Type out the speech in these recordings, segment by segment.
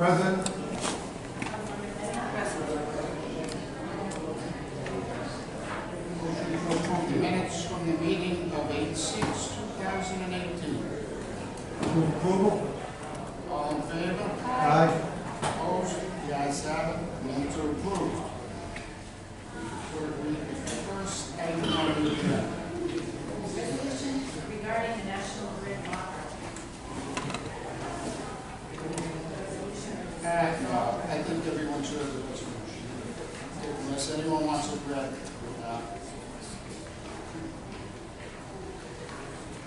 Present. Minutes from the meeting of 8/6/2018. Move approval. All in favor? Aye. Opposed? The ayes have it. Minutes are approved. Third read the first item on the agenda. Resolution regarding the National Grid lockout. No, I think everyone should have the resolution. Unless anyone wants it read.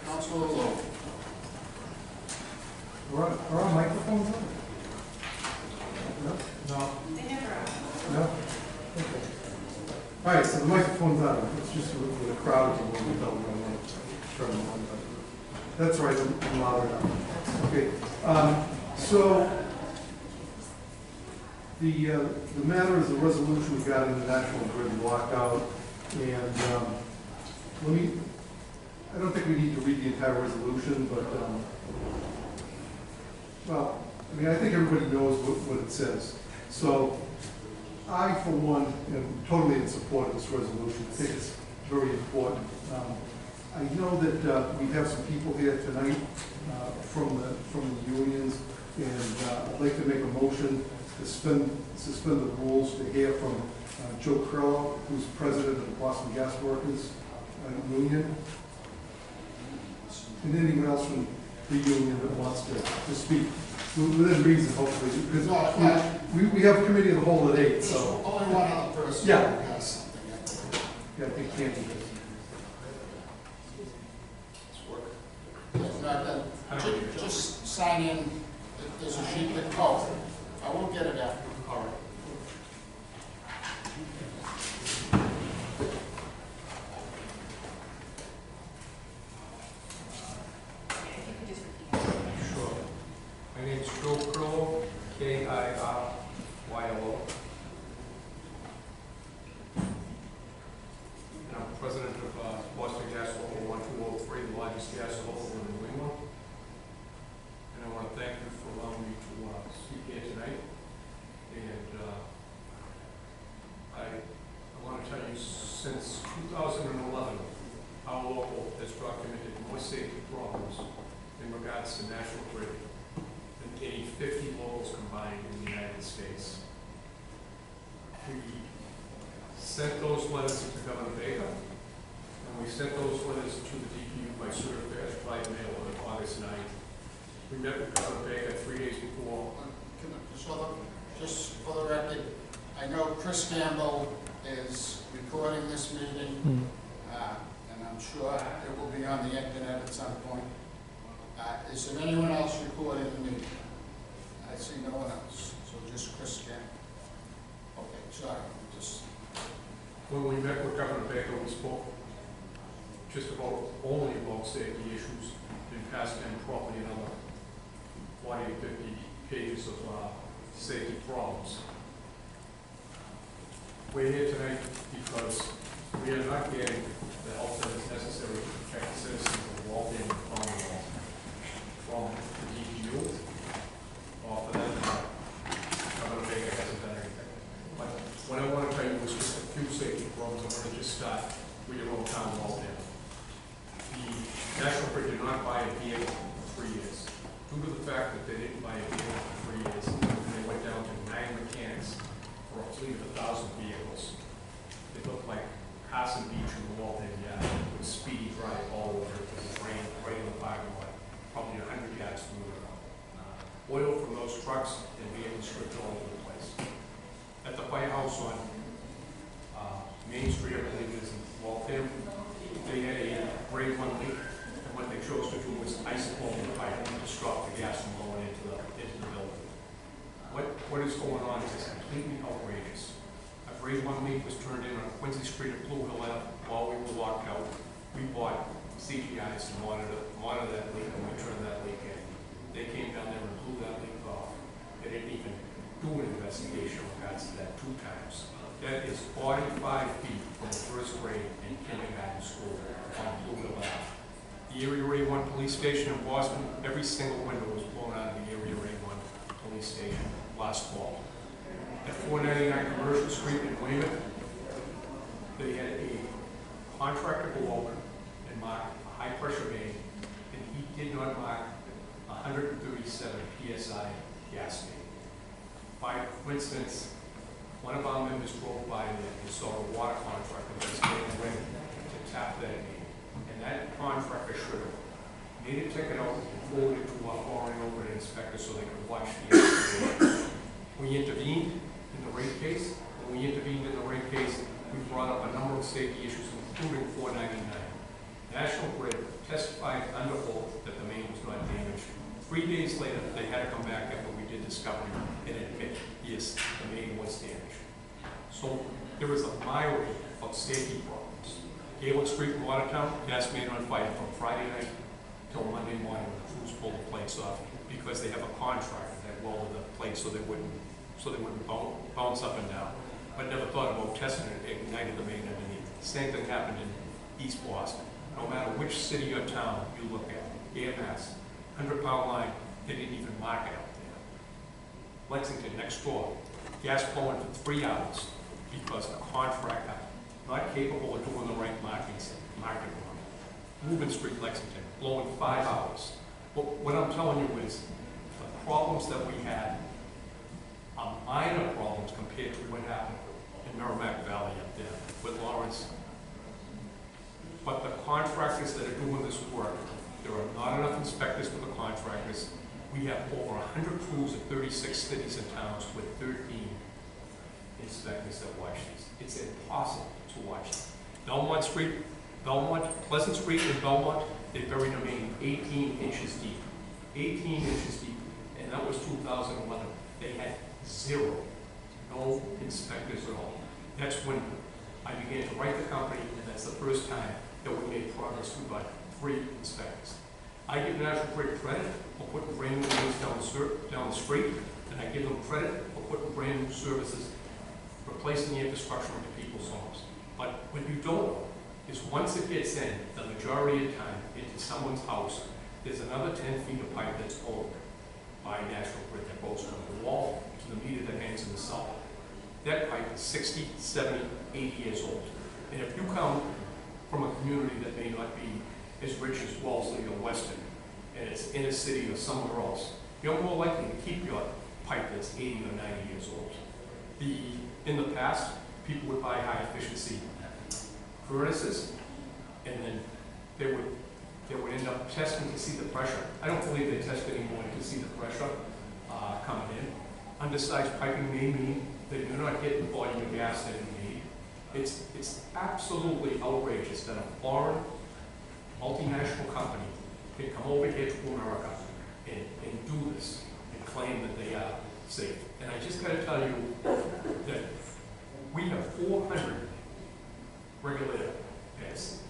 Councilor Lowe. Are our microphones on? No? They never are. No? Okay. All right, so the microphone's on. It's just with the crowd, when we don't want to turn them on. That's right, I'm louder now. Okay. So the matter is a resolution regarding the National Grid lockout, and I don't think we need to read the entire resolution, but well, I mean, I think everybody knows what it says. So I, for one, am totally in support of this resolution. I think it's very important. I know that we have some people here tonight from the unions, and I'd like to make a motion to suspend the rules to hear from Joe Curlo, who's president of the Boston Gas Workers Union, and anyone else from the union that wants to speak within reason, hopefully, because we have a committee of the whole at 8. So only one other person. Yeah. Who has something. Yeah, they can't do this. If not, then just sign in. There's a sheet that calls. I will get it after. All right. Sure. My name is Joe Curlo, K-I-R-Y-L-O. And I'm president of Boston Gas Local 1203, the largest gas local in New England. And I want to thank you for allowing me to speak here tonight. And I want to tell you, since 2011, our local has documented more safety problems in regards to National Grid than any 50 locals combined in the United States. We sent those letters to Governor Baker, and we sent those letters to the DPU by certified mail on August 9th. We met with Governor Baker 3 days before. Just for the record, I know Chris Campbell is recording this meeting, and I'm sure it will be on the internet at some point. Is there anyone else recording the meeting? I see no one else, so just Chris Campbell. Okay, sorry, When we met with Governor Baker, we spoke just only about safety issues and passed down probably another 40 to 50 pages of safety problems. We're here tonight because we are not getting the help that is necessary to protect the citizens of Waltham and Commonwealth from the DPU, or for that Governor Baker hasn't done anything. But what I want to tell you is just a few safety problems. I want to just start with your own town, Waltham. The National Grid did not buy a vehicle for 3 years. Due to the fact that they didn't buy a vehicle for 3 years, they went down to 9 mechanics for a fleet of 1,000 vehicles. They looked like Carson Beach in Waltham, with speedy drive all over it, because it rained right in the parking lot, probably 100 yards from the river. Oil from those trucks and vehicles stripped all over the place. At the firehouse on Main Street, I believe it is in Waltham, they had a grade 1 leak, and what they chose to do was ice-cold the pipe to stop the gas from going into the building. What is going on is completely outrageous. A grade 1 leak was turned in on Quincy Street at Blue Hill Ave while we were locked out. We bought CGIs to monitor that leak, and we turned that leak in. They came down there and blew that leak off. They didn't even do an investigation in regards to that 2 times. That is 45 feet from the first grade in kindergarten school on Blue Hill Ave. The Area A1 police station in Boston, every single window was blown out of the Area A1 police station. last fall. At 499 Commercial Street in Weymouth, they had a contractor go over and mark a high-pressure main, and he did not mark 137 PSI gas main. By coincidence, one of our members drove by there and saw a water contractor that was getting ready to tap that main. And that contractor should have made a ticket out and forwarded it to our foreign overhead inspector so they could watch the excavation. We intervened in the rate case. When we intervened in the rate case, we brought up a number of safety issues, including 499. National Grid testified under oath that the main was not damaged. 3 days later, they had to come back after we did discovery and admit, yes, the main was damaged. So there is a myriad of safety problems. Galen Street in Watertown, gas main on fire from Friday night till Monday morning when the crews pulled the plates off because they have a contractor that welded the plates so they wouldn't bounce up and down. But never thought about testing it, ignited the main underneath. Same thing happened in East Boston. No matter which city or town you look at, EMS, 100-pound line, they didn't even mark it out there. Lexington, next door, gas blowing for 3 hours because the contractor not capable of doing the right markings, marking wrong. Rubin Street, Lexington, blowing 5 hours. But what I'm telling you is the problems that we had are minor problems compared to what happened in Merrimack Valley up there with Lawrence. But the contractors that are doing this work, there are not enough inspectors for the contractors. We have over 100 crews at 36 cities and towns with 13 inspectors that watch these. It's impossible to watch them. Pleasant Street in Belmont, they buried a main 18 inches deep. 18 inches deep, and that was 2011. They had zero, no inspectors at all. That's when I began to write the company, and that's the first time that we made progress. We got 3 inspectors. I give National Grid credit for putting brand new mains down the street, and I give them credit for putting brand new services, replacing the infrastructure into people's homes. But what you don't know is once it gets in, the majority of the time, into someone's house, there's another 10 feet of pipe that's owned by National Grid that goes from the wall to the meter that hangs in the cellar. That pipe is 60, 70, 80 years old. And if you come from a community that may not be as rich as Wellesley or Weston, and it's in a city or somewhere else, you're more likely to keep your pipe that's 80 or 90 years old. In the past, people would buy high efficiency furnaces, and then they would end up testing to see the pressure. I don't believe they test anymore to see the pressure coming in. Undersized piping may mean that you're not getting the volume of gas that you need. It's absolutely outrageous that a foreign multinational company can come over here to America and do this and claim that they are safe. And I just got to tell you that we have 400 regulator pits.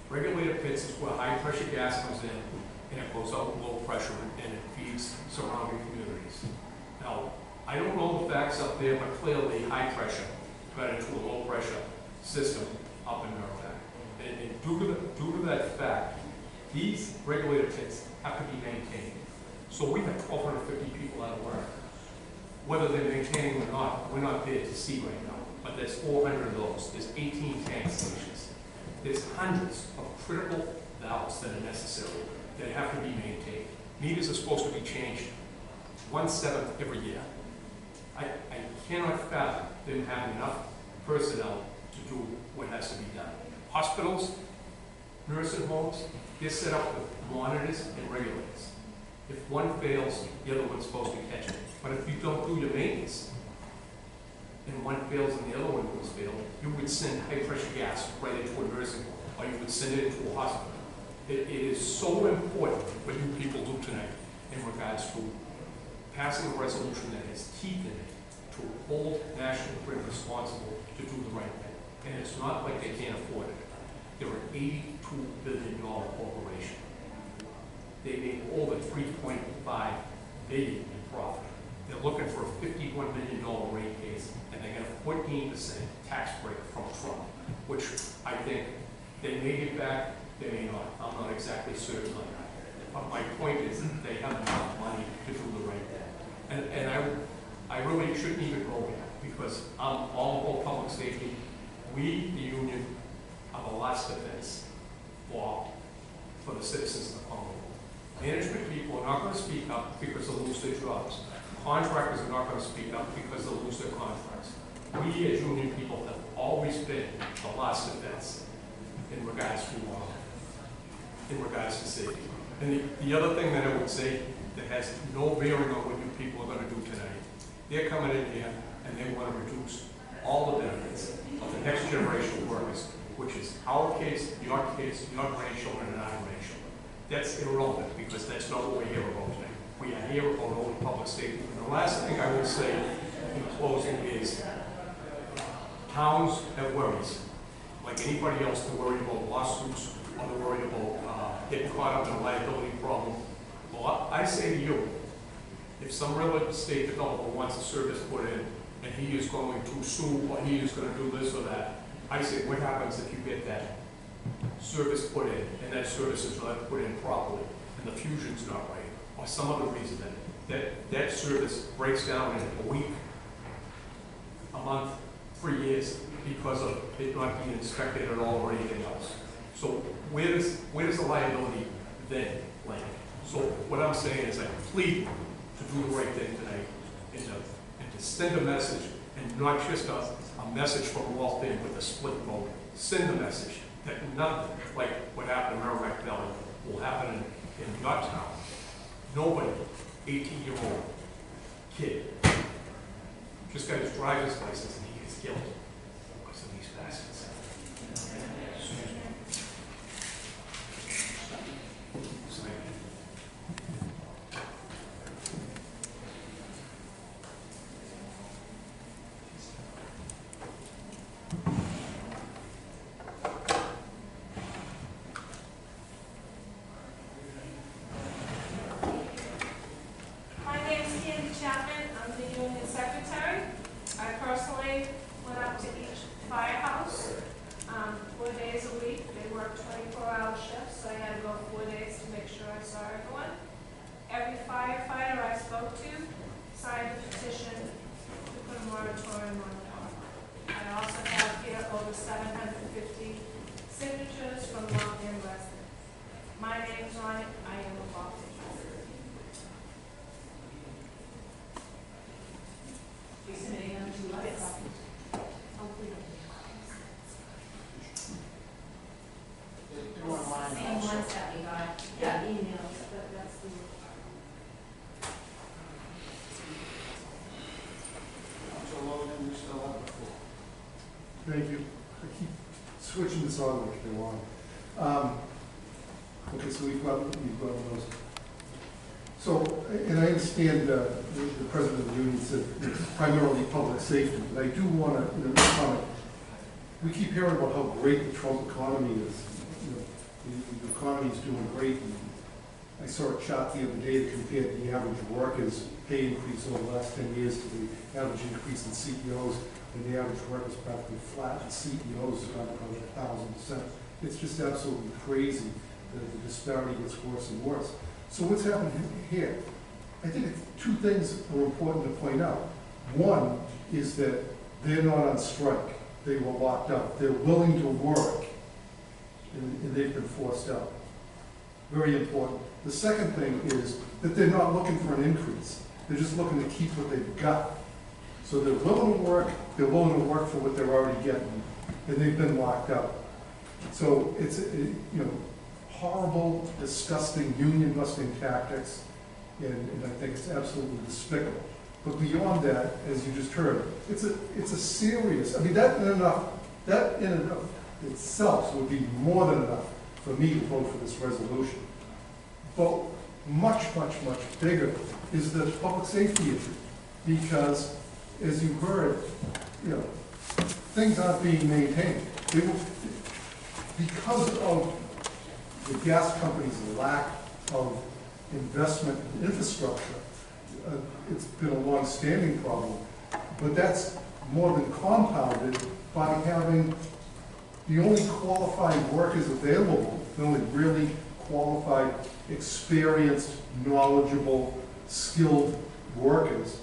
Regulator pits is where high pressure gas comes in and it goes out low pressure and it feeds surrounding communities. Now, I don't know the facts up there, but clearly high pressure got into a low pressure system up in Merrimack. And due to that fact, these regulator pits have to be maintained. So we have 1,250 people out of work. Whether they're maintaining them or not, we're not there to see right now. But there's 400 of those. There's 18 tank stations. There's hundreds of critical valves that are necessary that have to be maintained. Meters are supposed to be changed 1/7 every year. I cannot fathom them having enough personnel to do what has to be done. Hospitals, nursing homes, they're set up with monitors and regulators. If one fails, the other one's supposed to catch it. But if you don't do your maintenance, and one fails and the other one was failed, you would send high pressure gas right into a nursing home, or you would send it into a hospital. It is so important what you people do tonight in regards to passing a resolution that has teeth in it to hold National Grid responsible to do the right thing. And it's not like they can't afford it. They're an $82 billion corporation. They made over $3.5 billion in profit. They're looking for a $51 million rate case, and they get a 14% tax break from Trump, which I think they may get back, they may not. I'm not exactly certain on that. But my point is that they have enough money to do the right thing. And I really shouldn't even go there, because I'm all about public safety. We, the union, are the last defense for the citizens of the Commonwealth. Management people are not going to speak up because they'll lose their jobs. Contractors are not going to speak up because they'll lose their contracts. We as union people have always been the last defense in regards to safety. And the other thing that I would say that has no bearing on what you people are going to do tonight, they're coming in here and they want to reduce all the benefits of the next generation of workers, which is our kids, your grandchildren, and our grandchildren. That's irrelevant, because that's not what we're here about tonight. We are here about only public safety. And the last thing I will say in closing is, towns have worries. Like anybody else, they're worried about lawsuits, or they're worried about getting caught up in a liability problem. Well, I say to you, if some real estate developer wants a service put in, and he is going to sue, or he is going to do this or that, I say, what happens if you get that service put in, and that service is not put in properly, and the fusion's not right, or some other reason that service breaks down in a week, a month, 3 years, because of it not being inspected at all or anything else. So where does the liability then land? So what I'm saying is I plead to do the right thing tonight, and to send a message, and not just a message from Waltham with a split vote. Send a message that nothing like what happened in Merrimack Valley will happen in your town. Nobody, 18-year-old kid, just got his driver's license and he gets killed because of these bastards. Thank you. I keep switching this on like they want. Okay, so we've got those. So, and I understand the president of the union said it's primarily public safety, but I do want to comment. We keep hearing about how great the Trump economy is. The economy is doing great. And I saw a chart the other day that compared the average workers' pay increase over the last 10 years to the average increase in CEOs. And the average worker is practically flat, and CEOs is about 1,000%. It's just absolutely crazy that the disparity gets worse and worse. So what's happening here? I think two things are important to point out. One is that they're not on strike. They were locked up. They're willing to work, and they've been forced out. Very important. The second thing is that they're not looking for an increase. They're just looking to keep what they've got. So they're willing to work for what they're already getting, and they've been locked up. So it's, horrible, disgusting, union-busting tactics, and I think it's absolutely despicable. But beyond that, as you just heard, it's a serious, that in and of itself would be more than enough for me to vote for this resolution. But much, much, much bigger is the public safety issue, because as you heard, things aren't being maintained. Because of the gas company's lack of investment in infrastructure, it's been a long-standing problem. But that's more than compounded by having the only qualified workers available, the only really qualified, experienced, knowledgeable, skilled workers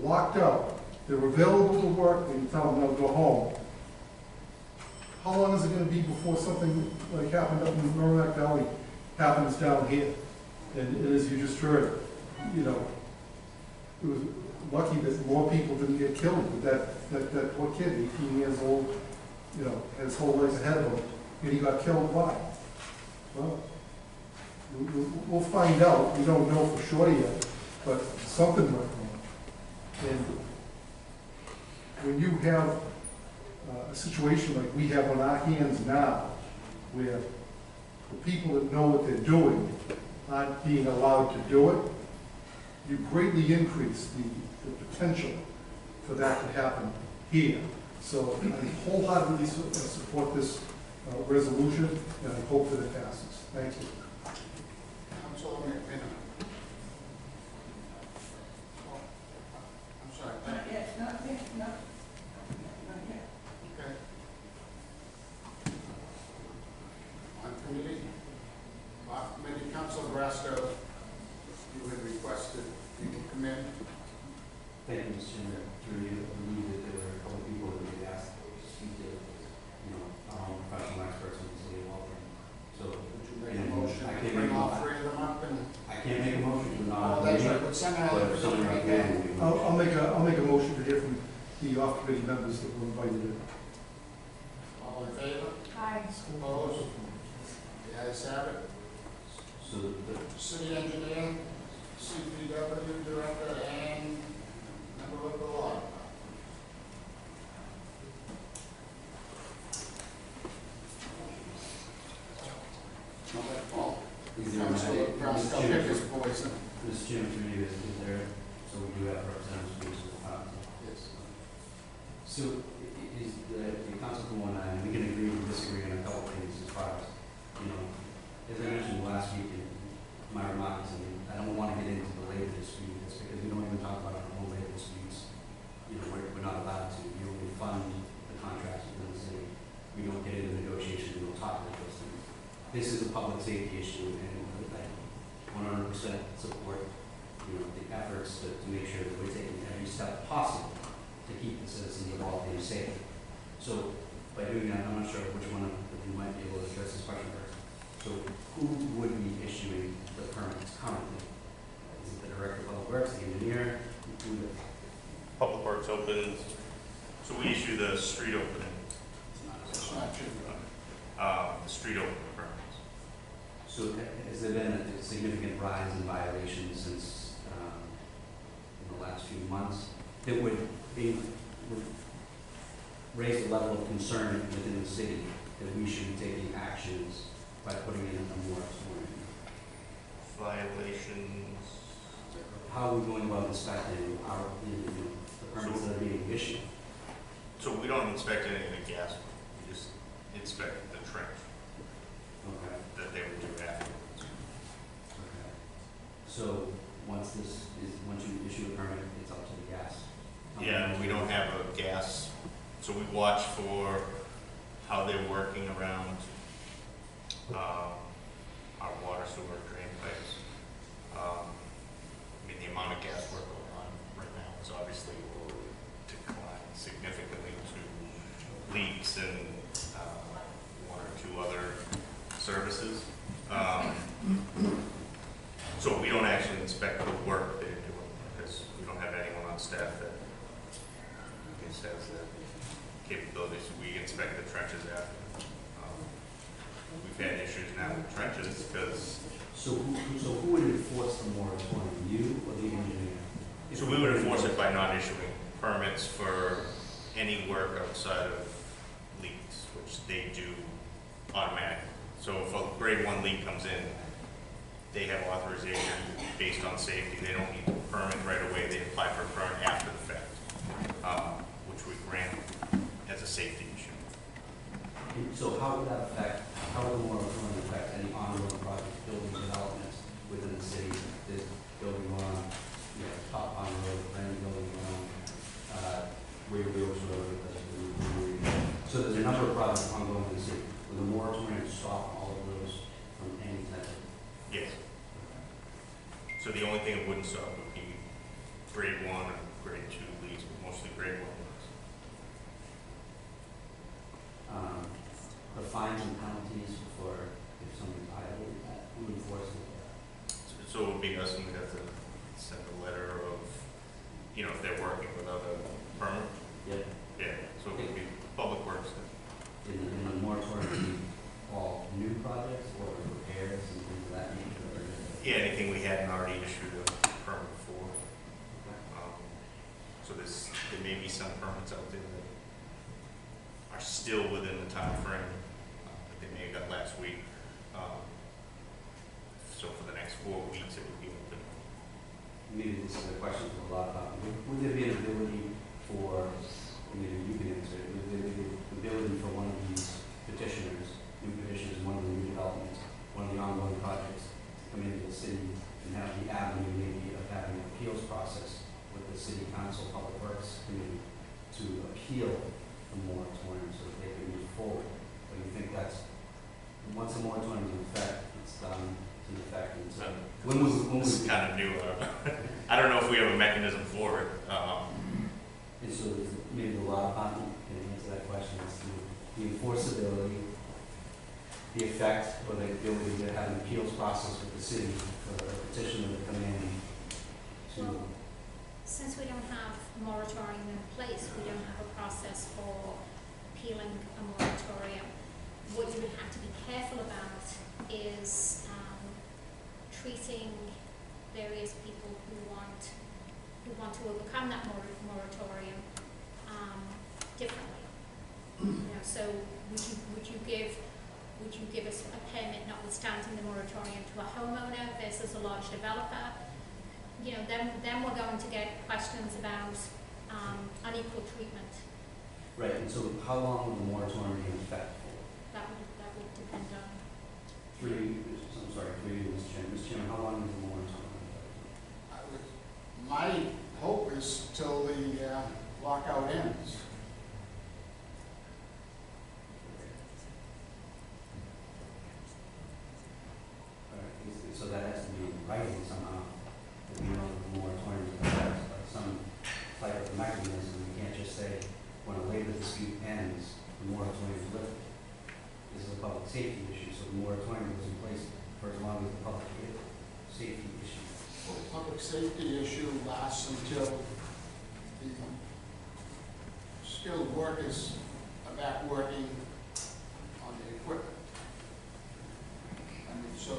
locked out, they're available to work, and you tell them, no, go home. How long is it gonna be before something like happened up in Merrimack Valley happens down here? And as you just heard, you know, it was lucky that more people didn't get killed, but that poor kid, 18 years old, you know, had his whole life ahead of him, and he got killed. Why? Well, we'll find out. We don't know for sure yet, but something went wrong. And when you have a situation like we have on our hands now, where the people that know what they're doing aren't being allowed to do it, you greatly increase the potential for that to happen here. So I wholeheartedly support this resolution, and I hope that it passes. Thank you. Councilor McMillan. I'm sorry. Not yet, not yet, not yet. Okay. On committee, off committee, Councilor Brasco, you had requested people come in. Thank you, Mr. Chairman. I believe that there were a couple of people that we asked to speak to, you know, professional experts in the city of Waltham. So, Would you make a motion I to can't bring make all three of them up and? I can't make a motion to Oh, not. that's right, but somehow. But if someone like that will be. I'll make a motion to hear from the off-committee members that were invited in. All in favor? Aye. Opposed? The ayes have it. So the, City engineer, CDBG director, and member of the law. Councilor Brasco, pick his poison. Mr. Chairman, through you, is there, so we do have representatives from the council. Yes. So is the council for one, and we can agree and disagree on a couple of things as far as, you know, as I mentioned last week in my remarks, I don't want to get into the labor disputes because we don't even talk about our own labor disputes. You know, we're not allowed to. You know, we fund the contracts within the city. We don't get into negotiations. We don't talk about those things. This is a public safety issue, and I 100% support, you know, the efforts to make sure that we're taking every step possible to keep the citizens of Waltham safe. So by doing that, I'm not sure which one of you might be able to address this question first. So who would be issuing the permits currently? Is it the director of public works, the engineer? Who would? Public Works opens, so we issue the street opening, It's not true. the street opening permits. So has there been a significant rise in violations since in the last few months that would raise the level of concern within the city that we should be taking actions by putting in a moratorium? Violations, How are we going about inspecting our, the permits that are being issued? so we don't inspect any of the gas, we just inspect the trench Okay. that they would do afterwards. Okay. So once you issue a permit, it's up to the gas company? Yeah, we don't have a gas, so we watch for how they're working around our water sewer drain pipes. I mean, the amount of gas work going on right now is obviously declined significantly to leaks and one or two other services. So we don't actually inspect the work they're doing because we don't have anyone on staff that has the capabilities. We inspect the trenches after. We've had issues now with trenches because. So who would enforce the moratorium, you or the engineer? So we would enforce it by not issuing permits for any work outside of leaks, which they do automatically. So if a grade 1 leak comes in, they have authorization based on safety. They don't need a permit right away. They apply for a permit after the fact, which we grant as a safety issue. So how would that affect, how would the moratorium affect any ongoing project building developments within the city? This building on, Top Pond Road, brand new building on, Weerd Ave. So there's a number of projects ongoing in the city. Would the moratorium stop all of those from any type of? Yes. So the only thing it wouldn't stop would be grade 1 or grade 2 leads, but mostly grade 1 leads. The fines and penalties for if somebody's violated that, who enforces that? So it would be us, and we'd have to send a letter of, you know, if they're working without a permit. Yeah. Yeah, so it would be Public Works. In the moratorium, all new projects or repairs and things of that nature? Or Yeah, anything we hadn't already issued a permit for. So there may be some permits out there that are still within the time frame that they may have got last week. So for the next 4 weeks, it would be open. Maybe this is a question for a lot about, would there be an ability for, maybe you can answer it, would there be the ability for one of these petitioners, new petitioners, one of the new developments, one of the ongoing projects, to come into the city and have the avenue maybe of having an appeals process with the city council, public works committee, to appeal the moratorium so that they can move forward? But you think that's, once the moratorium is in effect, it's done, it's in effect, and so, This is kind of new. I don't know if we have a mechanism for it. and so maybe the law department can answer that question, as to the enforceability, the effect, or the ability to have an appeals process with the city for a petitioner to come in to. Since we don't have a moratorium in place, we don't have a process for appealing a moratorium. What you would have to be careful about is treating various people who want to overcome that moratorium differently. So would you give us a permit notwithstanding the moratorium to a homeowner versus a large developer? Then we're going to get questions about unequal treatment. Right, and so how long will the moratorium be in effect for? That would depend on. 3 years, I'm sorry, 3 years, Mr. Chairman. Mr. Chairman, how long is the moratorium in effect? My hope is till the lockout ends. All right, so that has to be in writing somehow, that we know the moratorium is in effect, like some type of mechanism. We can't just say, when a labor dispute ends, the moratorium is lifted. This is a public safety issue, so the moratorium was in place for as long as the public safety issue. Well, the public safety issue lasts until the skilled workers are back working on the equipment. I mean, so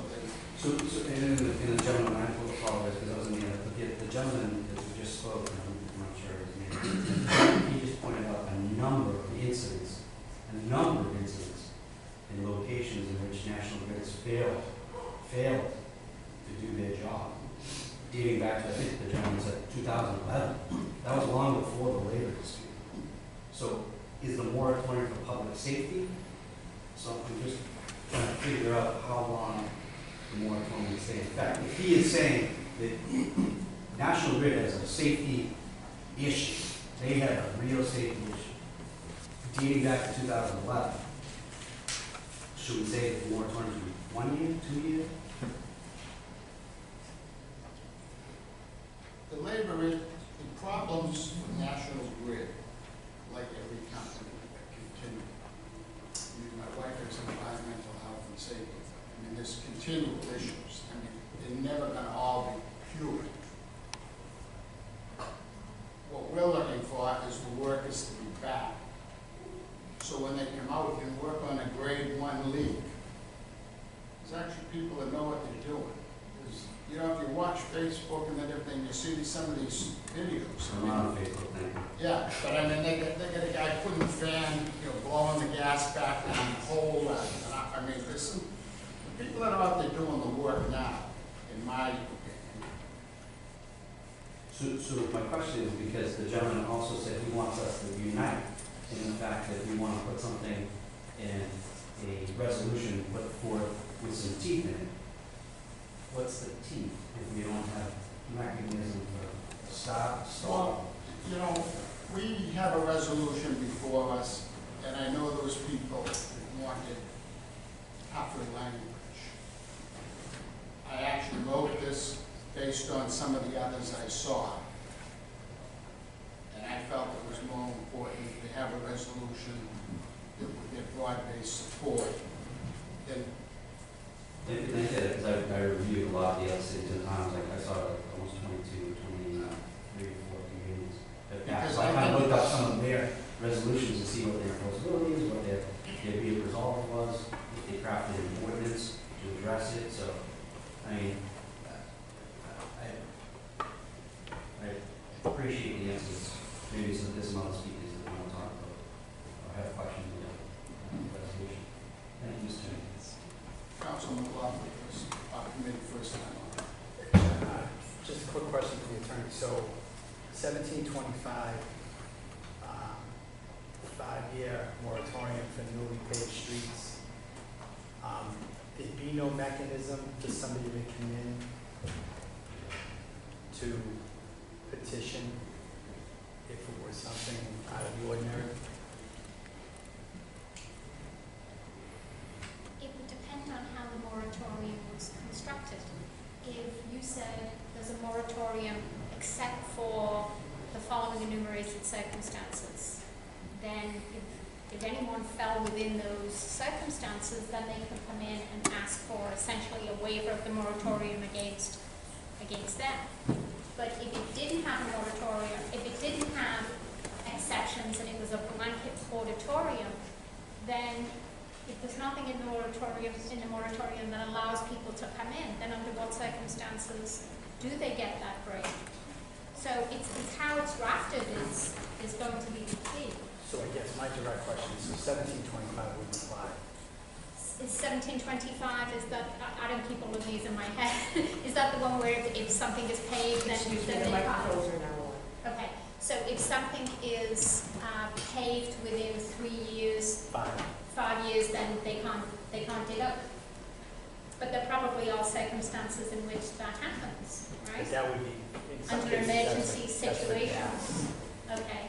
And in the gentleman, I will apologize because I wasn't here, but the gentleman that we just spoke, and I'm not sure his name, he just pointed out a number of incidents in locations in which National Grid has failed to do their job, dating back to, I think the gentleman said 2011. That was long before the labor dispute. So is the moratorium for public safety? So I'm just trying to figure out how long the moratorium will stay in effect. If he is saying that National Grid has a safety issue, they had a real safety issue, dating back to 2011, should we say that the moratorium should be 1 year, 2 years? the problems with National Grid, like every company, continue. I mean, my wife is environmental health and safety. I mean, there's continual issues. I mean, they're never gonna all be cured. What we're looking for is the workers to be back. So when they come out and work on a grade 1 leak, there's actually people that know what they're doing. There's, you know, if you watch Facebook and everything, you see some of these videos. I'm on Facebook, thank you. Yeah, but I mean, they get a guy putting the fan, blowing the gas back down the hole. I mean, there's some people that are out there doing the work now, in my opinion. So my question is, because the gentleman also said he wants us to unite in the fact that we want to put something in a resolution put forth with some teeth in it. What's the teeth if we don't have mechanism for stop? Well, we have a resolution before us, and I know those people wanted tougher language. I actually wrote this based on some of the others I saw. resolutions to see what their possibilities, what their be resolve was, if they crafted an ordinance to address it. So, I mean, I appreciate the answers. Maybe there's some other speakers that want to talk about or have questions on the resolution. Thank you, Mr. Chairman. Councilman McLaughlin, first, committee first time on. Just a quick question for the attorney. So 1725, 5-year moratorium for newly paved streets. There'd be no mechanism for somebody to come in to petition if it was something out of the ordinary? It would depend on how the moratorium was constructed. If you said there's a moratorium except for the following enumerated circumstances, then if anyone fell within those circumstances, then they could come in and ask for essentially a waiver of the moratorium against them. But if it didn't have a moratorium, if it didn't have exceptions and it was a blanket moratorium, then if there's nothing in the moratorium that allows people to come in, then under what circumstances do they get that break? So it's how it's drafted is going to be the key. So I guess my direct question is, so 1725 wouldn't apply. Is 1725, is that, I don't keep all of these in my head, is that the one where if something is paved, then they Okay, so if something is paved within 3 years, 5 years, then they can't dig up. But there probably are circumstances in which that happens, right? But that would be in some Under cases, emergency that's a situations. gas. Okay,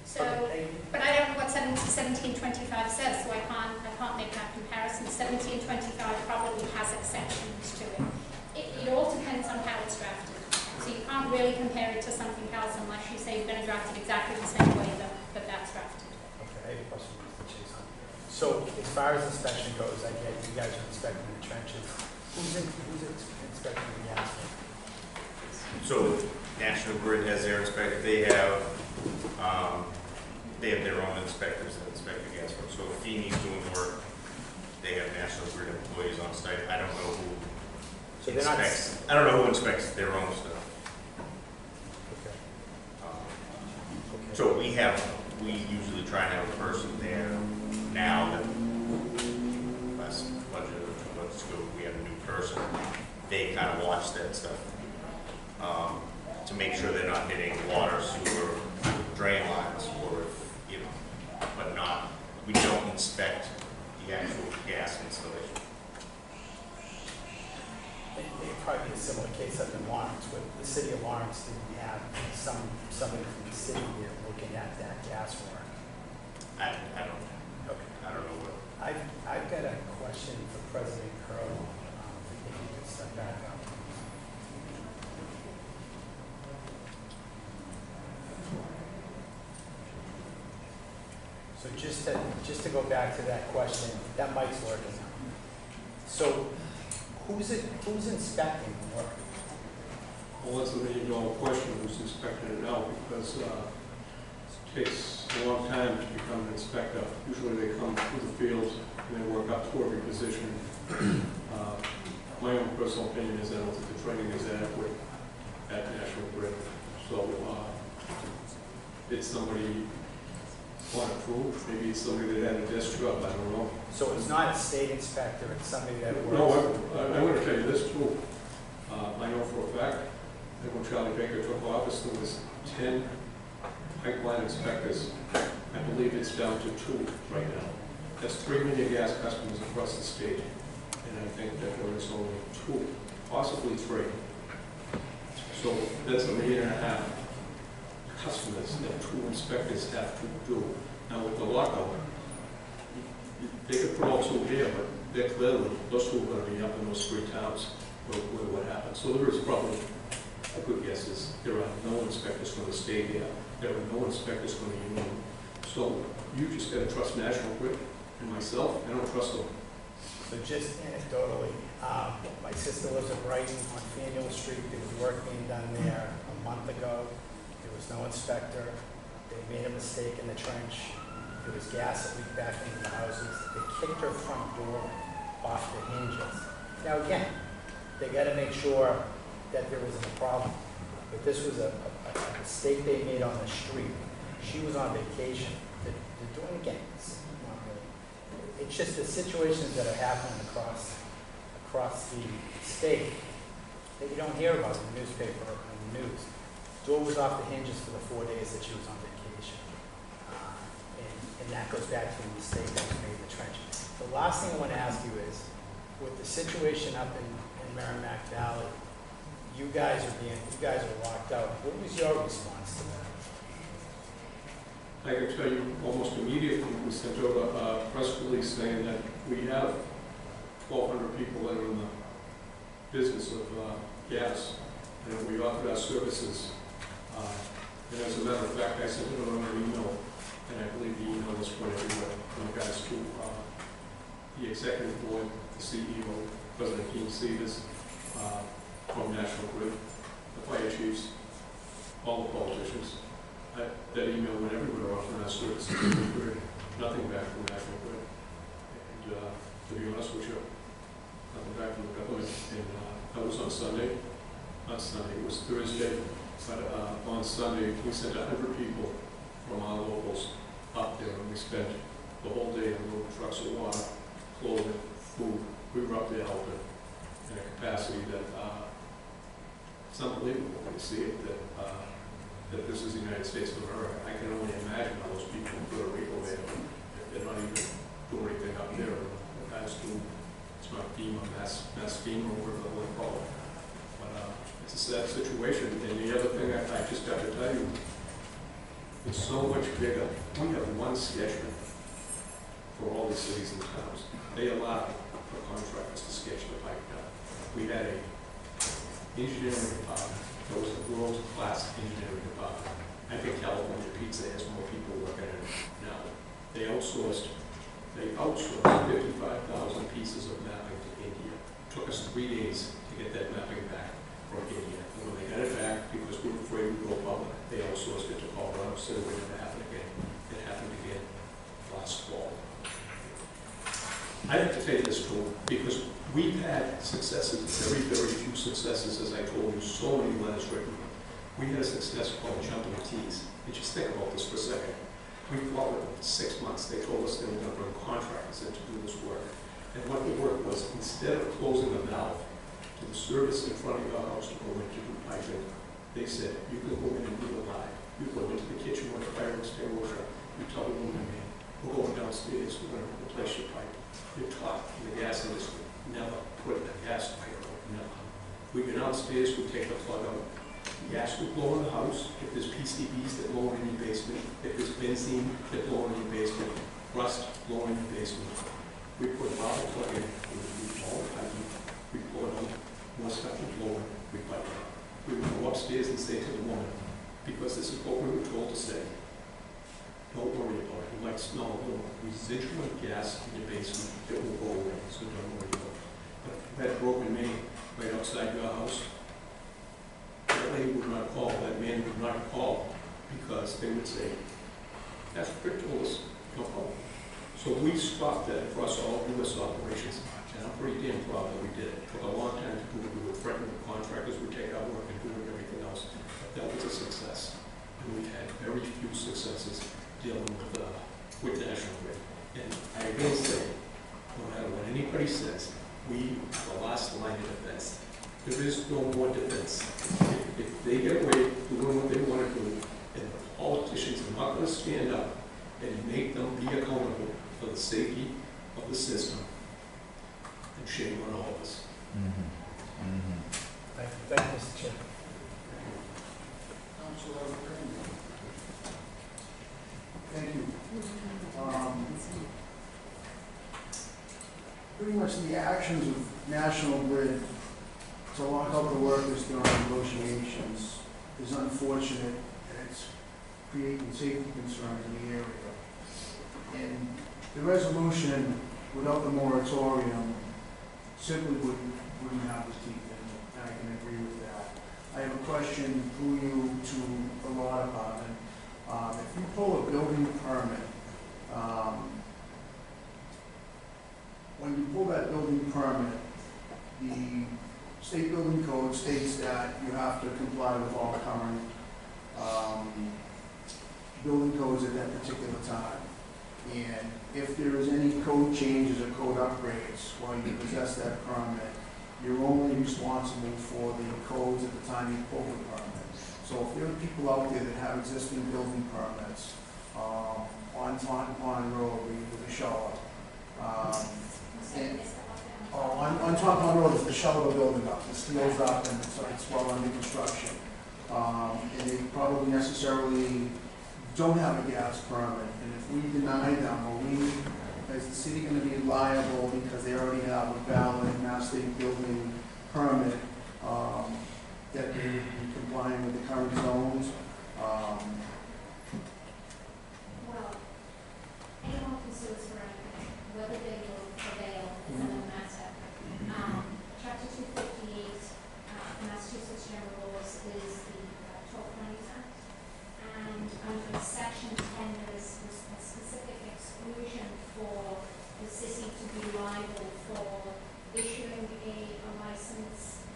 so, Okay. but I don't know what 1725 says, so I can't make that comparison. 1725 probably has exceptions to it. It all depends on how it's drafted. So you can't really compare it to something else unless you say you're going to draft it exactly the same way that that's drafted. Okay, I have a question for Mr. Chase on. So as far as inspection goes, I get you guys are inspecting the trenches. Who's inspecting the asphalt? So National Grid has their inspector, they have their own inspectors that inspect the gas work. So if Feeney's doing work, they have National Grid employees on site. I don't know who So inspects. I don't know who inspects their own stuff. Okay. Okay. So we usually try and have a person there now that last budget or 2 months ago, we had a new person. They kind of watch that stuff to make sure they're not hitting water, sewer, drain lines, or if, but not, we don't inspect the actual gas installation. It would probably be a similar case up in Lawrence, where the city of Lawrence didn't have somebody from the city here looking at that gas work. I don't know. Okay. I don't know what. I've got a question for President Curl. If you could step back up. So just to go back to that question, that mic's working now. So who's inspecting the work? Well, that's a million-dollar question, who's inspecting it now, because it takes a long time to become an inspector. Usually they come through the field and they work up to every position. My own personal opinion is I don't think the training is adequate at National Grid. So it's somebody on a crew, maybe it's somebody that had a desk job, I don't know. So it's not a state inspector, it's somebody that works. No, I want to tell you this too. I know for a fact that when Charlie Baker took office, there was 10 pipeline inspectors. I believe it's down to 2 right now. That's 3 million gas customers across the state. And I think that there is only 2, possibly 3. So that's 1.5 million customers that 2 inspectors have to do. Now with the lockout, they could put all 2 here, but they're clearly, those 2 are going to be up in those 3 towns where what happened. So there is probably, a good guess is, there are no inspectors going to stay there. There are no inspectors going to union. So you just got to trust National Grid and myself. I don't trust them. So just anecdotally, my sister lives in Brighton on Faneuil Street. There was work being done there a month ago. There was no inspector. They made a mistake in the trench. There was gas that leaked back into the houses. They kicked her front door off the hinges. Now again, they gotta make sure that there isn't a problem. But this was a mistake they made on the street. She was on vacation. They're doing it again. It's just the situations that are happening across the state that you don't hear about in the newspaper or in the news. Door was off the hinges for the 4 days that she was on vacation. And that goes back to the mistake that was made in the trench. The last thing I want to ask you is, with the situation up in Merrimack Valley, you guys are locked out. What was your response to that? I can tell you almost immediately, we sent out a press release saying that we have 1,200 people that are in the business of gas, and we offered our services. And as a matter of fact, I sent it on an email, and I believe the email was put everywhere from the guys to the executive board, the CEO, President Keene Severs, from National Grid, the fire chiefs, all the politicians. That email went everywhere offering our services. We heard nothing back from National Grid. And to be honest with you, nothing back from the government. And that was on Sunday. Not Sunday, it was Thursday. But on Sunday, we sent 100 people from our locals up there, and we spent the whole day on little trucks of water, clothing, food. We were up there helping in a capacity that it's unbelievable when you see it, that this is the United States of America. I can only imagine how those people in Puerto Rico, if they're not even doing anything up there. The guys do, it's not FEMA, mass FEMA, or whatever they call it. But it's a sad situation. And the other thing I just have to tell you, it's so much bigger. We have one schedule for all the cities and towns. They allow for contractors to sketch the pipe down. We had a engineering department that was the world's class engineering department. I think California Pizza has more people working in it now. They outsourced 55,000 pieces of mapping to India. It took us 3 days to get that mapping back from India. And when they got it back, because we were afraid we'd go public, they outsourced it to Colorado, so it would never happen again. It happened again last fall. I have to tell you this too, because we've had successes, very, very few successes, as I told you, so many letters written. We had a success called Jumping Tees. And just think about this for a second. We fought with them for 6 months. They told us they were going to bring contractors in to do this work. And what the work was, instead of closing the valve to the service in front of your house to go in to do piping, they said, you can go in and do it live. You go into the kitchen with a fire extinguisher. You tell the woman, man, we're going downstairs, we're going to replace your pipe. You're taught in the gas industry, never put a gas fire out, never. We go downstairs, we take the plug out. Gas will blow in the house. If there's PCBs that blow in your basement, if there's benzene that blow in your basement, rust blow in your basement, we put a bottle plug in, we all the piping, we pour it out, more stuff will blow in, we pipe it out. We would go upstairs and say to the woman, because this is what we were told to say, don't worry about it. You might smell a little residual gas in your basement that will go away, so don't worry about it. But if you had a broken main right outside your house, that lady would not call, that man would not call, because they would say, that's what Rick told us, no problem. So we stopped that across all U.S. operations, and I'm pretty damn proud that we did it. It took a long time to do it. We were threatening the contractors would take our work and do everything else, but that was a success. And we've had very few successes dealing with National Grid. And I will say, no matter what anybody says, we are the last line of defense. There is no more defense. If they get away doing what they want to do, and the politicians are not going to stand up and make them be accountable for the safety of the system, then shame on all of us. Thank you, Mr. Chair. Councilor Green. Thank you. Pretty much the actions of National Grid to lock up the workers during negotiations is unfortunate, and it's creating safety concerns in the area. And the resolution without the moratorium simply wouldn't have the teeth in it, and I can agree with that. I have a question through you to the law department. If you pull a building permit permit, the state building code states that you have to comply with all current building codes at that particular time. And if there is any code changes or code upgrades while you possess that permit, you're only responsible for the codes at the time you pull the permit. So if there are people out there that have existing building permits on Taunton Pond Road with a shower, and on Taunton Pond Road, there's the shell of a building up, the steel's up, and it's well under construction. And they probably necessarily don't have a gas permit, and if we deny them, are we, is the city going to be liable because they already have a valid Mass State building permit that they would be complying with the current zones? Well, anyone can sue us for anything, whether they will prevail is another matter. Chapter 258, Massachusetts General Laws is the Tort Remedies Act, and under Section 10 there is a specific exclusion for the city to be liable for issuing a license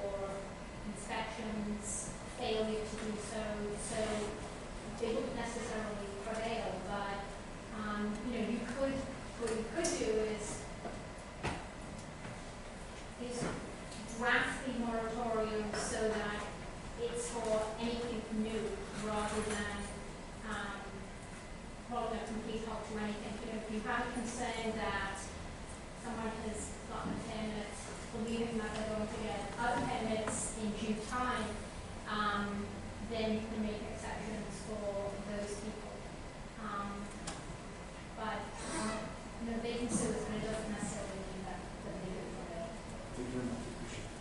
or inspections, failure to do so. So they wouldn't necessarily prevail, but what you could do is draft the moratorium so that it's for anything new rather than holding a complete halt to anything. If you have a concern that someone has gotten a permit, believing that they're going to get other permits in due time, then you can make exceptions for those people. But they can sue us, but it doesn't necessarily mean that they do it for it. Thank you very much. Appreciate it.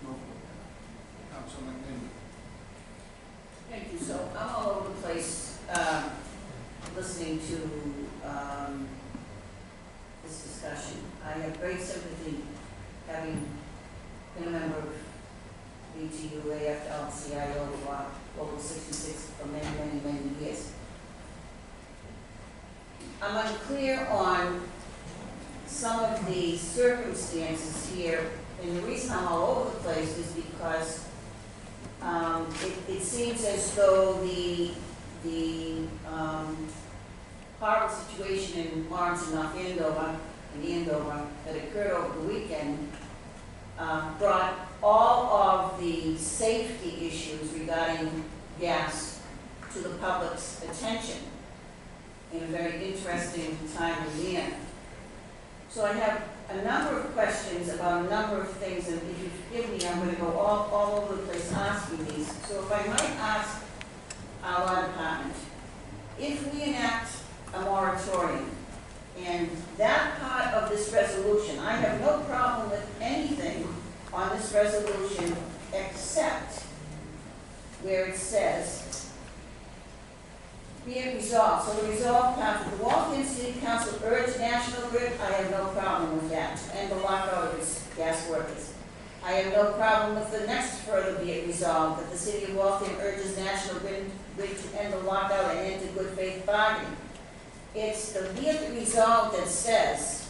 No. Councilman King. Thank you. So I'm all over the place listening to this discussion. I have great sympathy, having been a member of BTU, AFL, CIO, Local 66 for many, many, many years. I'm unclear on some of the circumstances here, and the reason I'm all over the place is because it seems as though the horrible situation in Lawrence and North Andover that occurred over the weekend brought all of the safety issues regarding gas to the public's attention in a very interesting time of year. So I have a number of questions about a number of things, and if you forgive me, I'm going to go all over the place asking these. So if I might ask our law department, if we enact a moratorium, and that part of this resolution, I have no problem with anything on this resolution except where it says, be it resolved. So the resolve part, the Waltham City Council urged National Grid, I have no problem with that, to end the lockout of its gas workers. I have no problem with the next further be it resolved, that the City of Waltham urges National Grid to end the lockout and enter good faith bargaining. It's the be it resolved that says,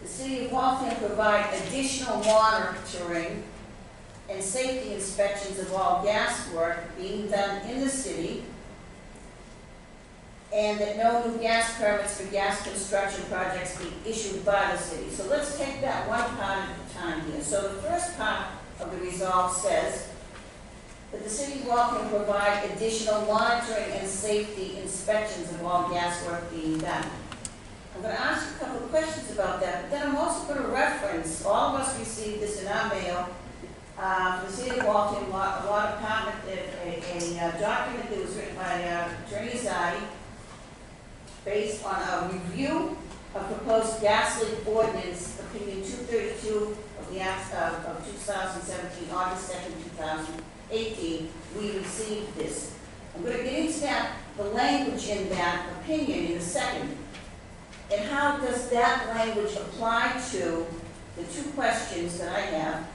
the City of Waltham provide additional monitoring and safety inspections of all gas work being done in the city, and that no new gas permits for gas construction projects be issued by the city. So let's take that one part at a time here. So the first part of the resolve says that the City of Waltham provide additional monitoring and safety inspections of all gas work being done. I'm going to ask a couple of questions about that, but then I'm also going to reference, all of us received this in our mail, the City of Waltham Law Department, a document that was written by Attorney Zadi, based on a review of proposed gas leak ordinance, opinion 232 of the Act of 2017, August 2nd, 2018, we received this. I'm going to get into that, the language in that opinion in a second. And how does that language apply to the two questions that I have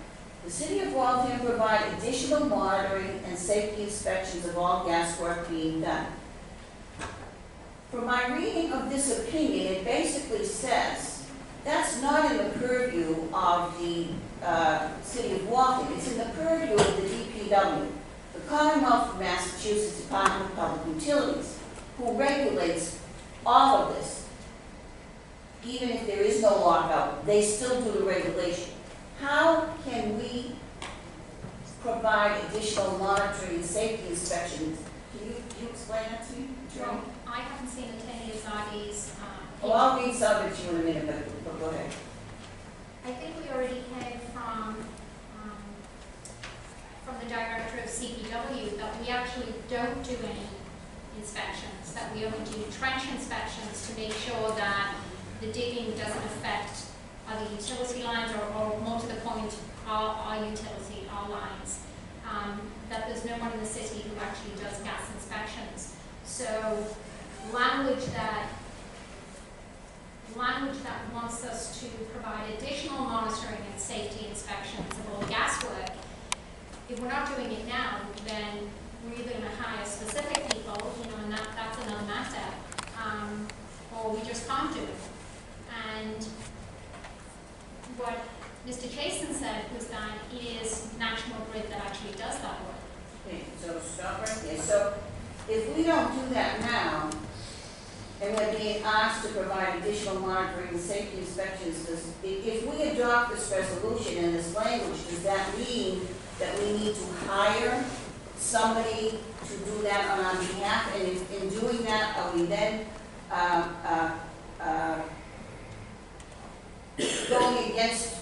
The city of Waltham provide additional monitoring and safety inspections of all gas work being done. From my reading of this opinion, it basically says that's not in the purview of the city of Waltham. It's in the purview of the DPW, the Commonwealth of Massachusetts Department of Public Utilities, who regulates all of this. Even if there is no lockout, they still do the regulation. How can we provide additional monitoring and safety inspections? Can you explain that to me? Well, I haven't seen Attorney Azadi's. Well, I'll read some of it to you in a minute, but go ahead. I think we already heard from the director of CPW that we actually don't do any inspections, that we only do trench inspections to make sure that the digging doesn't affect other utility lines or more to the point, our utility, our lines. That there's no one in the city who actually does gas inspections. So language that wants us to provide additional monitoring and safety inspections of all gas work, if we're not doing it now, then we're either going to hire specific people, and that's another matter, or we just can't do it. And what Mr. Jason said was that it is National Grid that actually does that work. Okay, so stop right there. So if we don't do that now, and we're being asked to provide additional monitoring and safety inspections, if we adopt this resolution and this language, does that mean that we need to hire somebody to do that on our behalf? And in doing that, are we then going against,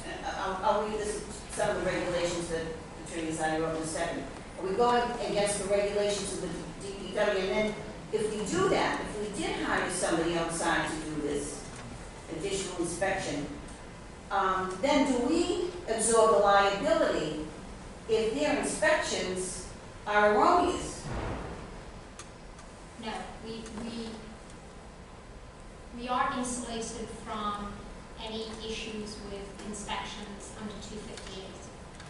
I'll read this, some of the regulations that Attorney Azadi wrote in a second. Are we going against the regulations of the DPW? And then if we do that, if we did hire somebody outside to do this additional inspection, then do we absorb the liability if their inspections are erroneous? No, we are insulated from any issues with inspections under 258.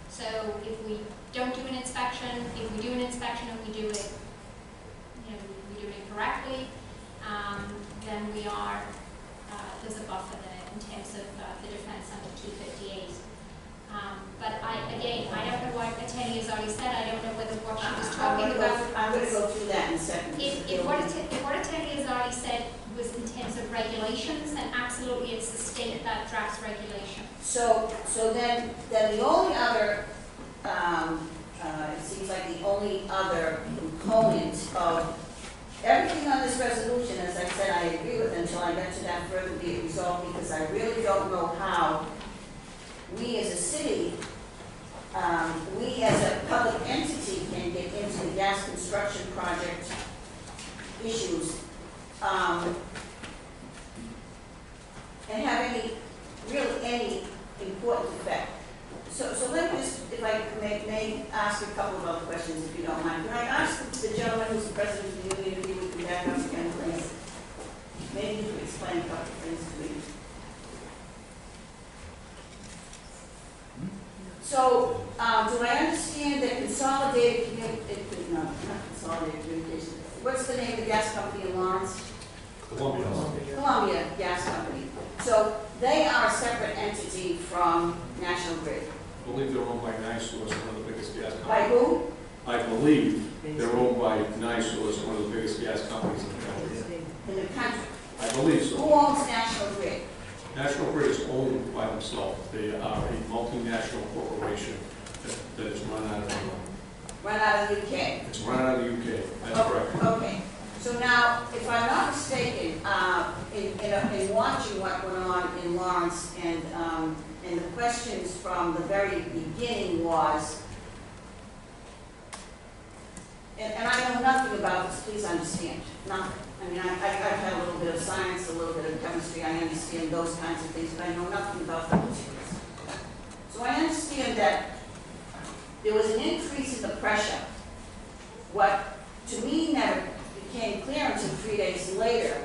So if we don't do an inspection, if we do an inspection and we do it, we do it correctly, then we are, there's a buffer there in terms of the defense under 258. But I don't know what Attorney has already said. I don't know whether what she was talking about. I'm going to go through that in a second. If what Attorney has already said was in terms of regulations, then absolutely it's the state that drafts regulations. So then the only other, it seems like the only other component of everything on this resolution, as I said, I agree with until I get to that further be resolved, because I really don't know how we as a city, we as a public entity can get into the gas construction project issues and have any important effect. So let me just, if I may ask a couple of other questions, if you don't mind. Can I ask the gentleman who's the president of the union, if he would come back up again, please? Maybe you could explain a couple of things to me. So, do I understand that Consolidated Communications, no, not Consolidated Communications, what's the name of the gas company in Lawrence? Columbia Gas Company. So, they are a separate entity from National Grid. I believe they're owned by NiSource, one of the biggest gas companies. By who? I believe they're owned by NiSource, one of the biggest gas companies in the country. In the country. I believe Who so. owns National Grid? National Grid is owned by themselves. They are a multinational corporation that is run out of England. Run out of the UK. It's run out of the UK, that's correct. Okay. So now, if I'm not mistaken, in watching what went on in Lawrence, and the questions from the very beginning was, and I know nothing about this, please understand, nothing. I mean, I've had a little bit of science, a little bit of chemistry, I understand those kinds of things, but I know nothing about the materials. So I understand that there was an increase in the pressure. What, to me, never became clear until 3 days later,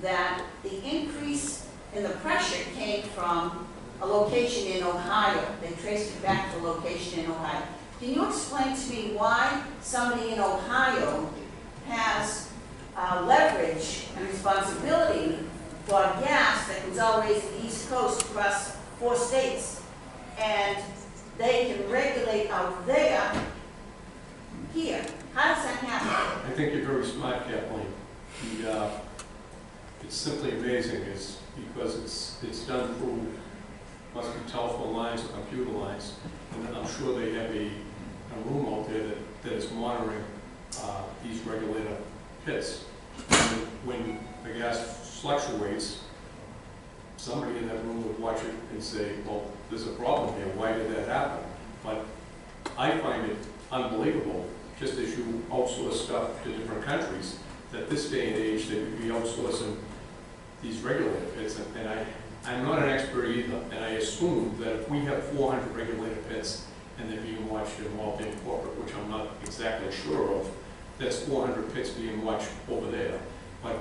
that the increase in the pressure came from a location in Ohio. They traced it back to a location in Ohio. Can you explain to me why somebody in Ohio has leverage and responsibility for gas that comes all the way to the East Coast across 4 states, and they can regulate out there, here? How does that happen? I think you're very smart, Kathleen. It's simply amazing, is because it's done through, must be telephone lines or computer lines, and then I'm sure they have a room out there that is monitoring these regulator pits. And when the gas fluctuates, somebody in that room would watch it and say, well, there's a problem here, why did that happen? But I find it unbelievable, just as you outsource stuff to different countries, that this day and age they would be outsourcing these regulator pits. And I'm not an expert either, and I assume that if we have 400 regulator pits and they're being watched in Waltham corporate, which I'm not exactly sure of, that's 400 pits being watched over there. But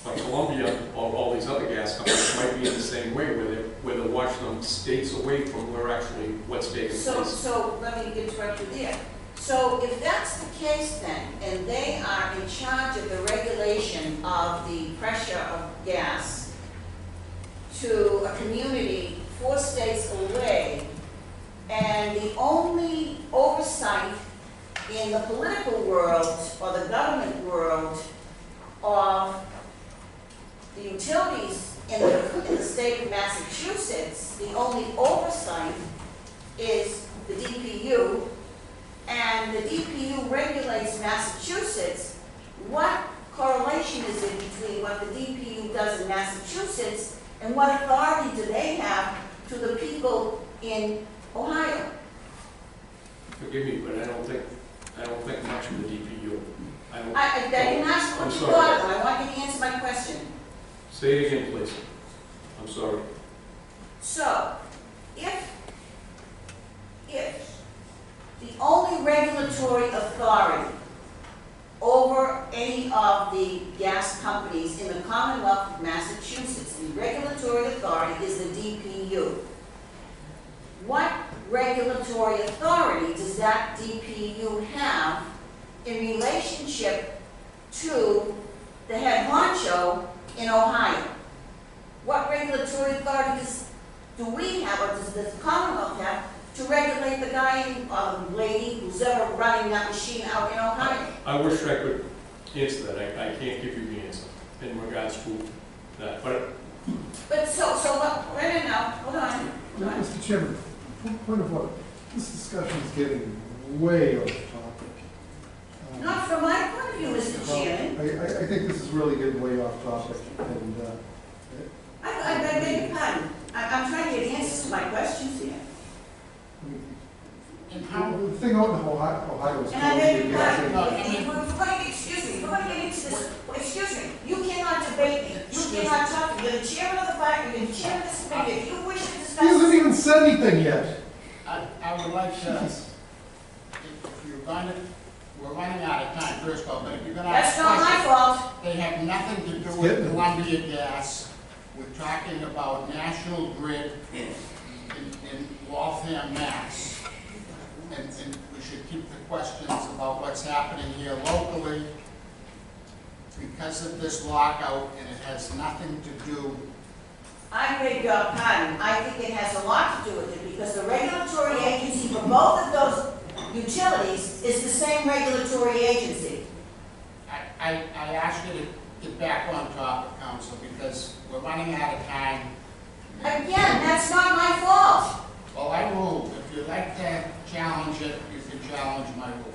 Columbia or all these other gas companies might be in the same way, where they watch them states away from where actually what's taking place. So let me interrupt you there. So if that's the case then, and they are in charge of the regulation of the pressure of gas to a community 4 states away, and the only oversight in the political world or the government world of the utilities in the state of Massachusetts, the only oversight is the DPU, and the DPU regulates Massachusetts. What correlation is it between what the DPU does in Massachusetts and what authority do they have to the people in Ohio? Forgive me, but I don't think much of the DPU. I didn't ask what I'm you sorry. thought of them. I want you to answer my question. Say it again, please. I'm sorry. So, if the only regulatory authority over any of the gas companies in the Commonwealth of Massachusetts, the regulatory authority is the DPU, what regulatory authority does that DPU have in relationship to the head honcho in Ohio? What regulatory authorities do we have, or does the Commonwealth have, to regulate the guy or the lady who's ever running that machine out in Ohio? I wish I could answer that. I can't give you the answer in regards to that. But Wait a minute now, hold on. Mr. Chairman, point of order. This discussion is getting way off topic. Not from my point of view, Mr. Chairman. I think this is really getting way off topic, and I beg your pardon. I'm trying to get answers to my questions here. And how, the thing out in Ohio is And I beg your pardon. No, Excuse me, we're going to get into this. Excuse me, you cannot debate me. You cannot talk. You're the chairman of the fight. You're the chairman of this committee. If you wish to discuss. he hasn't even said anything yet. I would like to, if you're going to, we're running out of time, first of all, but if you're going to That's ask not my questions, fault. they have nothing to do with Columbia Gas. We're talking about National Grid in Waltham, Mass. And we should keep the questions about what's happening here locally because of this lockout, and it has nothing to do. I beg your pardon. I think it has a lot to do with it because the regulatory agency for both of those utilities is the same regulatory agency. I asked you to get back on topic, Council, because we're running out of time. Again, that's not my fault. Well, I ruled. If you'd like to challenge it, you can challenge my rule.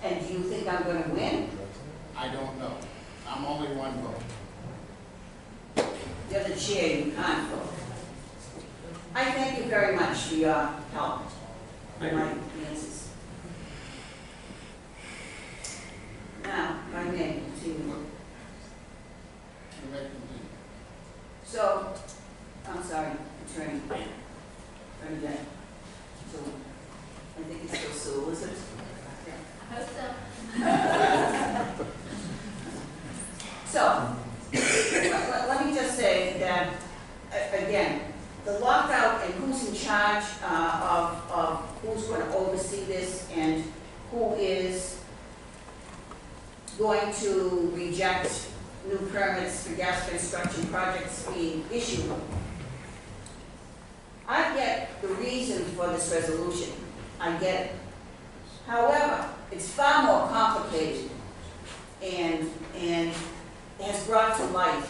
And do you think I'm going to win? I don't know. I'm only one vote. You're the chair, you can't vote. I thank you very much for your help. Thank My you. answers. Now, if I may continue. You may continue. So, I'm sorry, Attorney. Attorney Jen. So, I think it's still Sue, is it? I hope so. So, let me just say that, again, the law lockout and who's in charge of who's going to oversee this and who is going to reject new permits for gas construction projects being issued. I get the reason for this resolution. I get it. However, it's far more complicated and has brought to light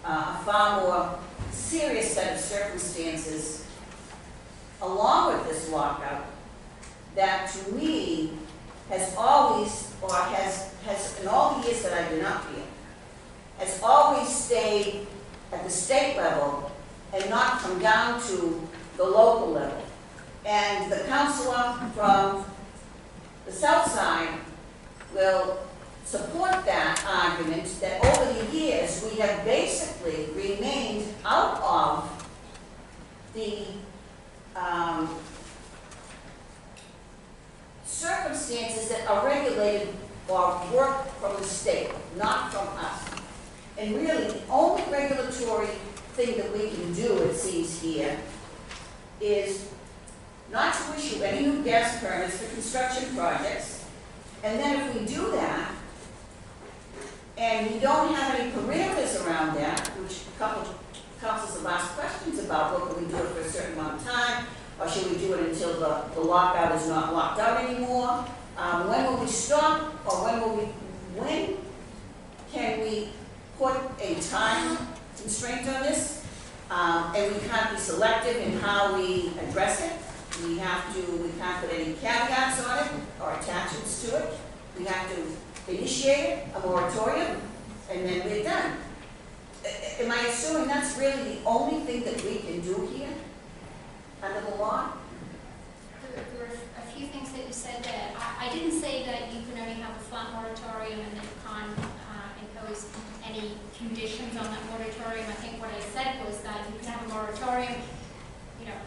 a far more serious set of circumstances along with this lockout that to me has always, or has in all the years that I've been up here, has always stayed at the state level and not come down to the local level. And the councilor from the south side will support that argument that over the years we have basically remained out of the circumstances that are regulated or work from the state, not from us. And really, the only regulatory thing that we can do, it seems here, is not to issue any new gas permits for construction projects. And then if we do that, and we don't have any parameters around that, which a couple of councils have asked questions about, well, can we do it for a certain amount of time, or should we do it until the lockout is not locked out anymore? When will we stop, or when can we put a time constraint on this? And we can't be selective in how we address it. We can't put any caveats on it or attachments to it. We have to initiate a moratorium, and then we're done. Am I assuming that's really the only thing that we can do here under the law? There were a few things that you said there. I didn't say that you can only have a flat moratorium and that you can't impose any conditions on that moratorium. I think what I said was that you can have a moratorium,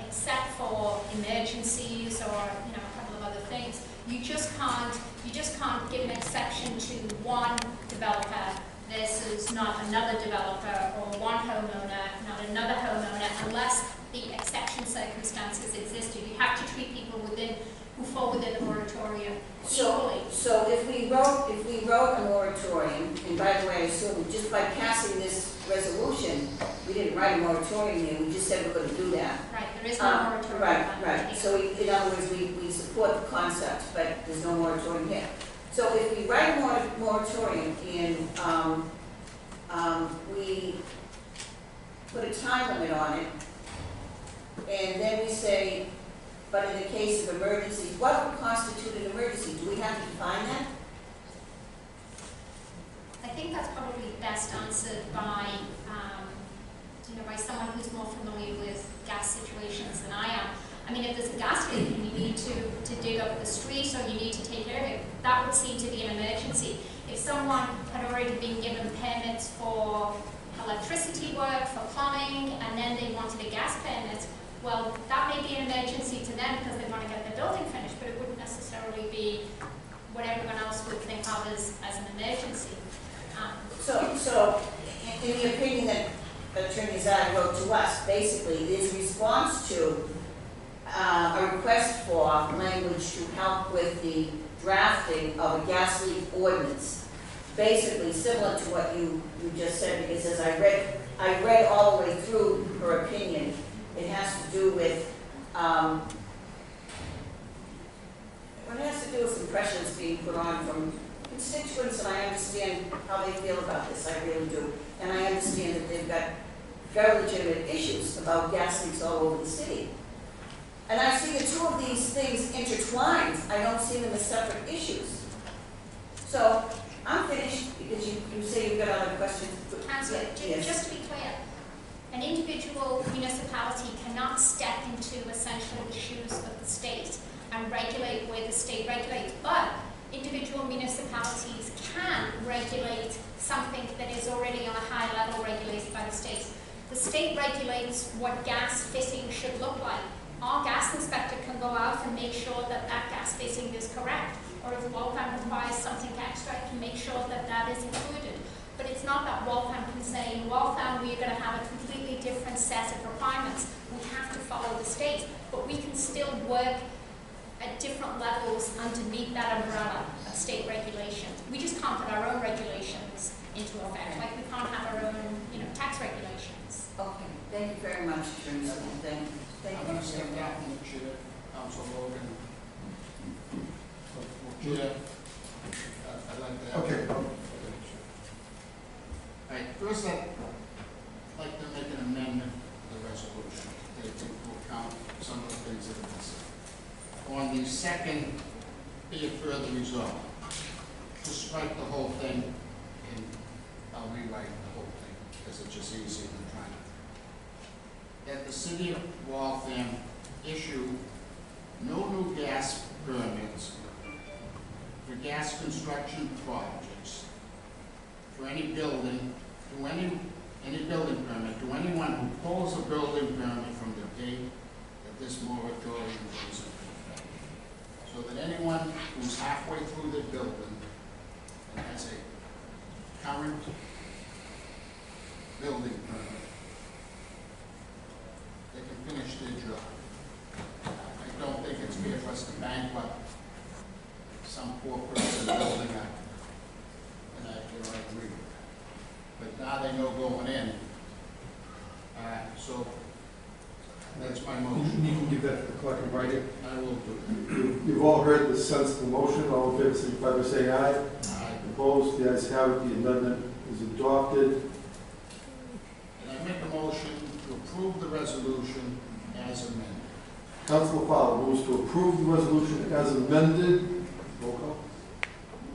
except for emergencies or, a couple of other things. You just can't give an exception to one developer versus not another developer, or one homeowner, not another homeowner, unless the exception circumstances existed. You have to treat people who fall within the moratorium equally. So if we wrote a moratorium, and by the way, I assume just by passing this resolution, we didn't write a moratorium here, we just said we're going to do that. Right, there is no moratorium. Right. So in other words, we support the concept, but there's no moratorium here. So if we write a moratorium and we put a time limit on it, and then we say, but in the case of emergency, what would constitute an emergency? Do we have to define that? I think that's probably best answered by, by someone who's more familiar with gas situations than I am. I mean, if there's a gas leak and you need to dig up the street or you need to take care of it, that would seem to be an emergency. If someone had already been given permits for electricity work, for plumbing, and then they wanted a gas permit, well, that may be an emergency to them because they want to get their building finished, but it wouldn't necessarily be what everyone else would think of as an emergency. So in the opinion that Attorney Zag wrote to us, basically, it is response to a request for language to help with the drafting of a gas leak ordinance, basically similar to what you just said, because as I read all the way through her opinion, it has to do with some pressures being put on from constituents, and I understand how they feel about this, I really do. And I understand that they've got very legitimate issues about gas leaks all over the city. And I see the two of these things intertwined. I don't see them as separate issues. So I'm finished because you say you've got other questions. Councillor, Yes. just to be clear, an individual municipality cannot step into essentially the shoes of the state and regulate where the state regulates, but individual municipalities can regulate something that is already on a high level regulated by the state. The state regulates what gas fitting should look like. Our gas inspector can go out and make sure that that gas fitting is correct, or if Waltham requires something extra, it can make sure that that is included. But it's not that Waltham can say, in Waltham we're going to have a completely different set of requirements. We have to follow the state, but we can still work at different levels underneath that umbrella of state regulations. We just can't put our own regulations into effect, like we can't have our own, tax regulations. Okay, thank you very much, Attorney Smith. Thank you. Thank I'm you, going to step Mr. down from the chair, Council Logan. Chair, I'd like to have. Okay. All right, first I'd like to make an amendment to the resolution, take into account some of the things that have been said. On the second, be it further resolved, to strike the whole thing, and I'll rewrite the whole thing, because it's just easier than trying to. That the city of Waltham issue no new gas permits for gas construction projects for any building, to any building permit, to anyone who pulls a building permit from the date that this moratorium goes into effect. So that anyone who's halfway through the building and has a current building permit, they can finish their job. I don't think it's fair for us to bankrupt some poor person building up. And I agree with that. But now they know going in. So that's my motion. You can give that to the clerk in writing. I will do You've all heard the sense of the motion. All in favor, signify by saying aye. it. Opposed? The ayes have it. The amendment is adopted. And I make a motion to approve the resolution as amended. Councilor Fowler moves to approve the resolution as amended. Roll call.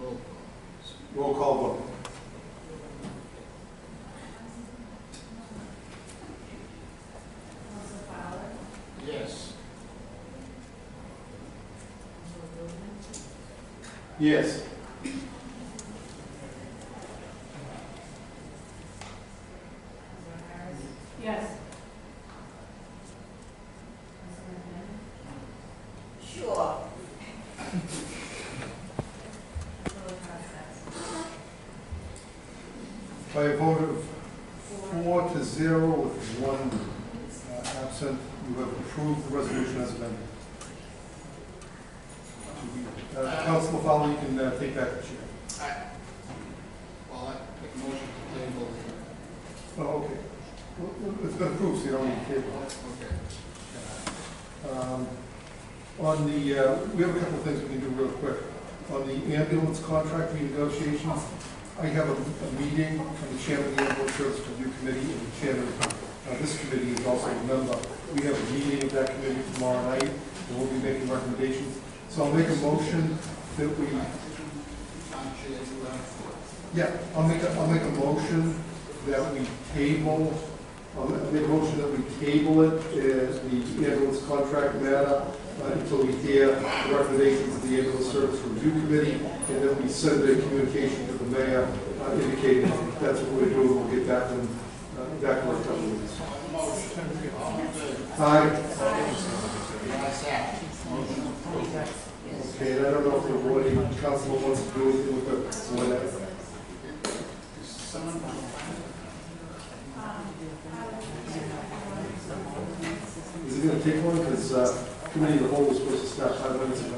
Roll call. Roll call vote. Council Fowler, Yes. Yes. Councilor Harris, Yes. Councilor Finn, Sure. Councilor Costa, By a vote of 4-0 with one absent, you have approved the resolution as amended. Councilor Fowler, you can take back the chair. Well, I make a motion to table. Oh, okay. Well, it's been approved, so you don't need to table it. Okay. On the, we have a couple of things we can do real quick. On the ambulance contract renegotiations, I have a meeting from the chairman of the Ambulance Service Review Committee and the chairman of this committee is also a member. We have a meeting of that committee tomorrow night, and we'll be making recommendations. So I'll make a motion that we, yeah, I'll make a motion that we table, I'll make a motion that we table it as the ambulance contract matter until we hear the recommendations of the Ambulance Service Review Committee, and then we send a communication to the mayor indicating that's what we're doing. We'll get back to them, back to our companies. Aye. Okay, and I don't know if the board, council wants to do anything with the board. Is it going to take long? Because committee of the whole was supposed to start 5 minutes ago.